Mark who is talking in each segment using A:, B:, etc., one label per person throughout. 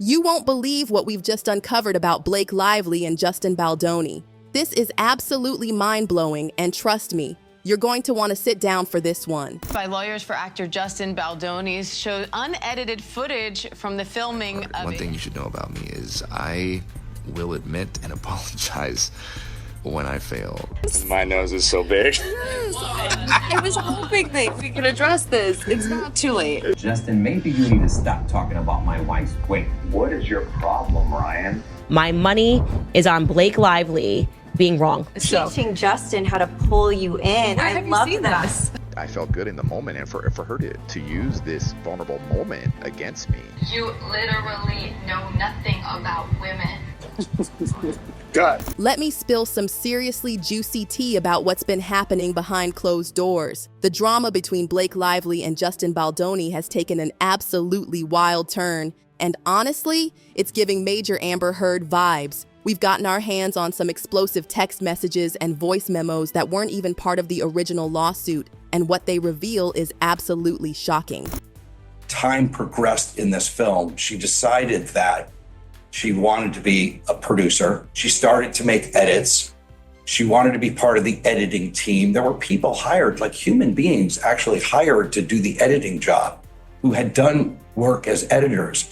A: You won't believe what we've just uncovered about Blake Lively and Justin Baldoni. This is absolutely mind-blowing, and trust me, you're going to want to sit down for this one.
B: By lawyers for actor Justin Baldoni showed unedited footage from the filming of
C: One thing you should know about me is I will admit and apologize when I fail.
D: My nose is so big.
E: I was hoping that we could address this. It's not too late.
F: Justin, maybe you need to stop talking about my wife's weight.
D: What is your problem, Ryan?
G: My money is on Blake Lively being wrong.
H: Teaching Justin how to pull you in. I love that.
C: I felt good in the moment, and for her to use this vulnerable moment against me.
I: You literally know nothing about women.
D: God.
A: Let me spill some seriously juicy tea about what's been happening behind closed doors. The drama between Blake Lively and Justin Baldoni has taken an absolutely wild turn, and honestly, it's giving major Amber Heard vibes. We've gotten our hands on some explosive text messages and voice memos that weren't even part of the original lawsuit, and what they reveal is absolutely shocking.
J: Time progressed in this film. She decided that she wanted to be a producer. She started to make edits. She wanted to be part of the editing team. There were people hired, like human beings actually hired to do the editing job, who had done work as editors.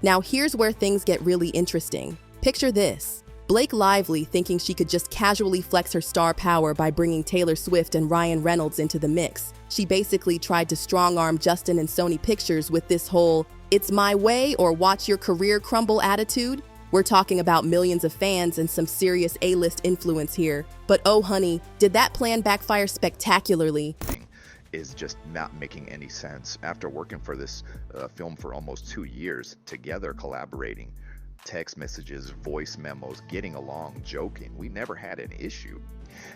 A: Now here's where things get really interesting. Picture this. Blake Lively thinking she could just casually flex her star power by bringing Taylor Swift and Ryan Reynolds into the mix. She basically tried to strong-arm Justin and Sony Pictures with this whole "it's my way" or "watch your career crumble" attitude. We're talking about millions of fans and some serious A-list influence here. But oh honey, did that plan backfire spectacularly?
C: Is just not making any sense. After working for this film for almost 2 years, together collaborating, text messages, voice memos, getting along, joking, we never had an issue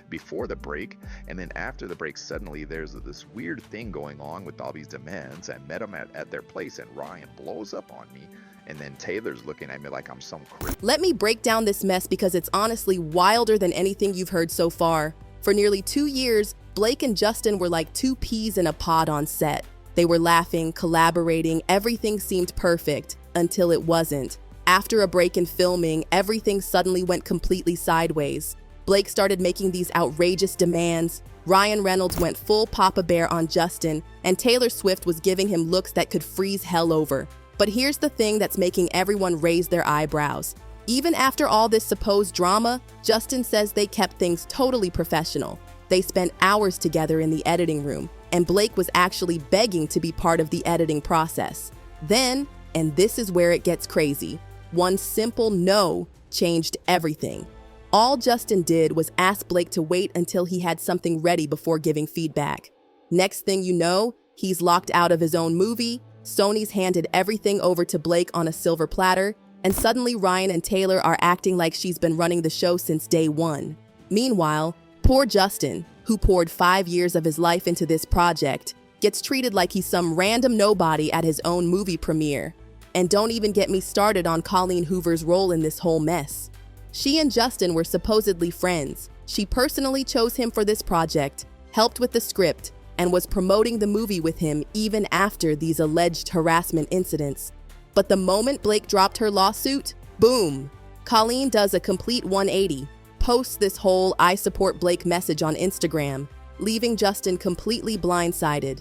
C: before the break. And then after the break, suddenly there's this weird thing going on with all these demands. I met them at their place, and Ryan blows up on me, and then Taylor's looking at me like I'm some creep.
A: Let me break down this mess because it's honestly wilder than anything you've heard so far. For nearly 2 years, Blake and Justin were like two peas in a pod on set. They were laughing, collaborating, everything seemed perfect until it wasn't. After a break in filming, everything suddenly went completely sideways. Blake started making these outrageous demands. Ryan Reynolds went full Papa Bear on Justin, and Taylor Swift was giving him looks that could freeze hell over. But here's the thing that's making everyone raise their eyebrows. Even after all this supposed drama, Justin says they kept things totally professional. They spent hours together in the editing room, and Blake was actually begging to be part of the editing process. Then, and this is where it gets crazy, one simple no changed everything. All Justin did was ask Blake to wait until he had something ready before giving feedback. Next thing you know, he's locked out of his own movie, Sony's handed everything over to Blake on a silver platter, and suddenly Ryan and Taylor are acting like she's been running the show since day one. Meanwhile, poor Justin, who poured 5 years of his life into this project, gets treated like he's some random nobody at his own movie premiere. And don't even get me started on Colleen Hoover's role in this whole mess. She and Justin were supposedly friends. She personally chose him for this project, helped with the script, and was promoting the movie with him even after these alleged harassment incidents. But the moment Blake dropped her lawsuit, boom! Colleen does a complete 180, posts this whole "I support Blake" message on Instagram, leaving Justin completely blindsided.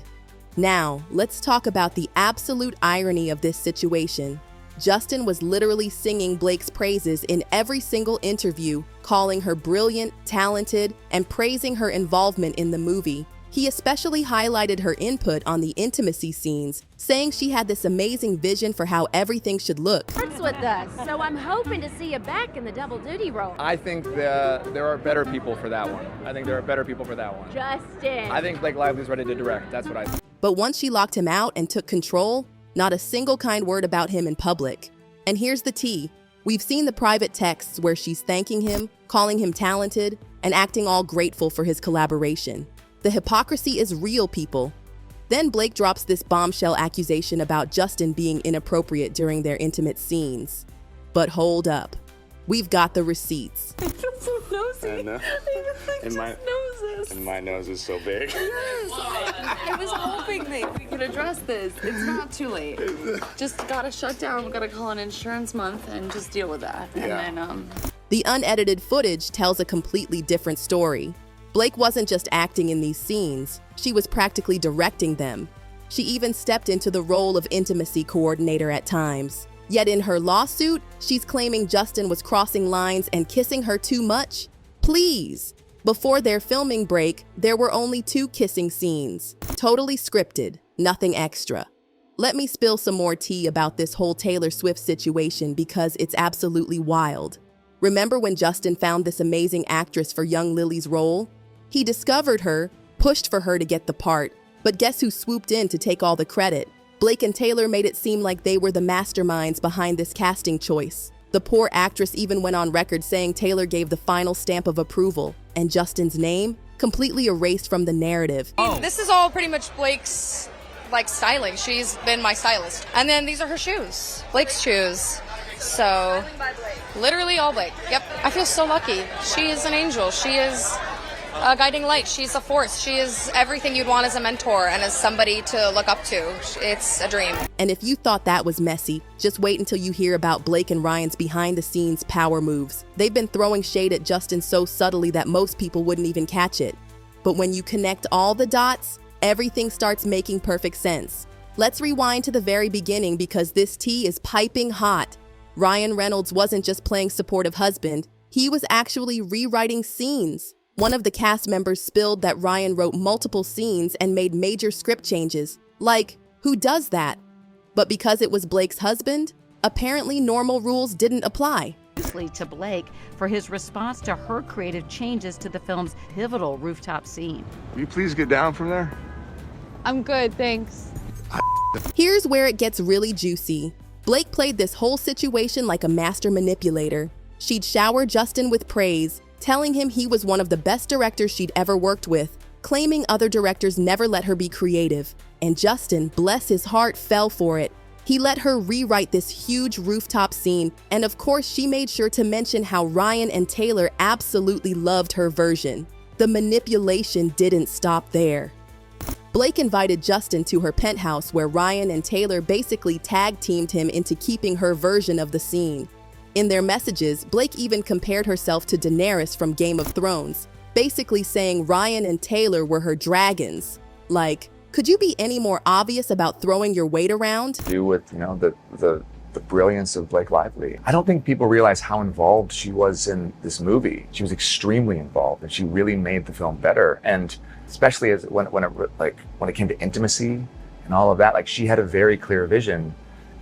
A: Now, let's talk about the absolute irony of this situation. Justin was literally singing Blake's praises in every single interview, calling her brilliant, talented, and praising her involvement in the movie. He especially highlighted her input on the intimacy scenes, saying she had this amazing vision for how everything should look.
K: With us, so I'm hoping to see you back in the double duty role.
L: I think there are better people for that one.
K: Justin.
L: I think Blake Lively's ready to direct. That's what I think.
A: But once she locked him out and took control, not a single kind word about him in public. And here's the tea. We've seen the private texts where she's thanking him, calling him talented, and acting all grateful for his collaboration. The hypocrisy is real, people. Then Blake drops this bombshell accusation about Justin being inappropriate during their intimate scenes. But hold up. We've got the receipts.
D: I know. And my nose is so big.
E: I was hoping that we could address this. It's not too late. Just gotta shut down. We gotta call an insurance month and just deal with that.
D: Yeah.
E: And then,
A: The unedited footage tells a completely different story. Blake wasn't just acting in these scenes, she was practically directing them. She even stepped into the role of intimacy coordinator at times. Yet in her lawsuit, she's claiming Justin was crossing lines and kissing her too much. Please! Before their filming break, there were only 2 kissing scenes. Totally scripted, nothing extra. Let me spill some more tea about this whole Taylor Swift situation because it's absolutely wild. Remember when Justin found this amazing actress for young Lily's role? He discovered her, pushed for her to get the part, but guess who swooped in to take all the credit? Blake and Taylor made it seem like they were the masterminds behind this casting choice. The poor actress even went on record saying Taylor gave the final stamp of approval, and Justin's name completely erased from the narrative.
M: This is all pretty much Blake's, styling. She's been my stylist. And then these are her shoes. Blake's shoes. So, literally all Blake. Yep. I feel so lucky. She is an angel. She is a guiding light. She's a force. She is everything you'd want as a mentor and as somebody to look up to. It's a dream.
A: And if you thought that was messy, just wait until you hear about Blake and Ryan's behind-the-scenes power moves. They've been throwing shade at Justin so subtly that most people wouldn't even catch it. But when you connect all the dots, everything starts making perfect sense. Let's rewind to the very beginning because this tea is piping hot. Ryan Reynolds wasn't just playing supportive husband, he was actually rewriting scenes. One of the cast members spilled that Ryan wrote multiple scenes and made major script changes. Like, who does that? But because it was Blake's husband, apparently normal rules didn't apply.
N: To Blake for his response to her creative changes to the film's pivotal rooftop scene.
D: Will you please get down from there?
E: I'm good, thanks.
A: Here's where it gets really juicy. Blake played this whole situation like a master manipulator. She'd shower Justin with praise, telling him he was one of the best directors she'd ever worked with, claiming other directors never let her be creative. And Justin, bless his heart, fell for it. He let her rewrite this huge rooftop scene, and of course she made sure to mention how Ryan and Taylor absolutely loved her version. The manipulation didn't stop there. Blake invited Justin to her penthouse where Ryan and Taylor basically tag-teamed him into keeping her version of the scene. In their messages, Blake even compared herself to Daenerys from Game of Thrones, basically saying Ryan and Taylor were her dragons. Like, could you be any more obvious about throwing your weight around?
O: Do with, the brilliance of Blake Lively. I don't think people realize how involved she was in this movie. She was extremely involved, and she really made the film better. And especially when it came to intimacy and all of that, she had a very clear vision,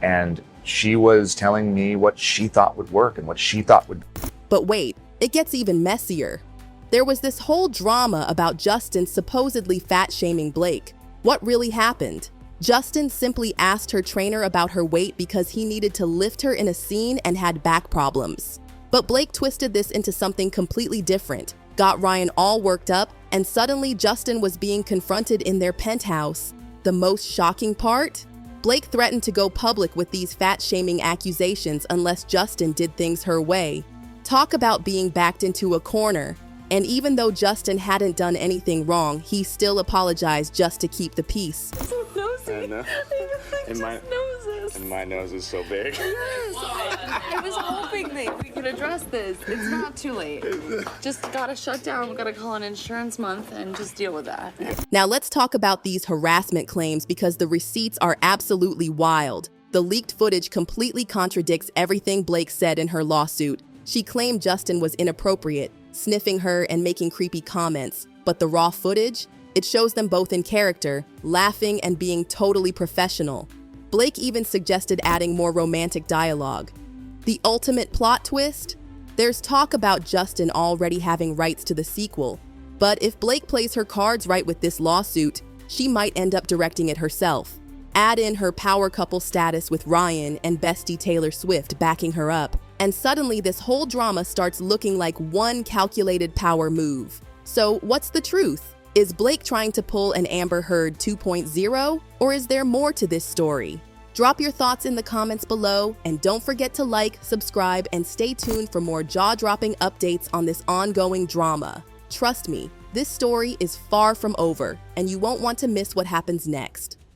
O: and she was telling me what she thought would work and what she thought would.
A: But wait, it gets even messier. There was this whole drama about Justin supposedly fat-shaming Blake. What really happened? Justin simply asked her trainer about her weight because he needed to lift her in a scene and had back problems. But Blake twisted this into something completely different, got Ryan all worked up, and suddenly Justin was being confronted in their penthouse. The most shocking part? Blake threatened to go public with these fat-shaming accusations unless Justin did things her way. Talk about being backed into a corner. And even though Justin hadn't done anything wrong, he still apologized just to keep the peace.
D: I know. And my nose is so big.
E: I was hoping that we could address this. It's not too late. Just gotta shut down. We gotta call an insurance month and just deal with that.
A: Now let's talk about these harassment claims because the receipts are absolutely wild. The leaked footage completely contradicts everything Blake said in her lawsuit. She claimed Justin was inappropriate, sniffing her and making creepy comments. But the raw footage? It shows them both in character, laughing and being totally professional. Blake even suggested adding more romantic dialogue. The ultimate plot twist? There's talk about Justin already having rights to the sequel. But if Blake plays her cards right with this lawsuit, she might end up directing it herself. Add in her power couple status with Ryan and bestie Taylor Swift backing her up, and suddenly this whole drama starts looking like one calculated power move. So what's the truth? Is Blake trying to pull an Amber Heard 2.0, or is there more to this story? Drop your thoughts in the comments below, and don't forget to like, subscribe, and stay tuned for more jaw-dropping updates on this ongoing drama. Trust me, this story is far from over, and you won't want to miss what happens next.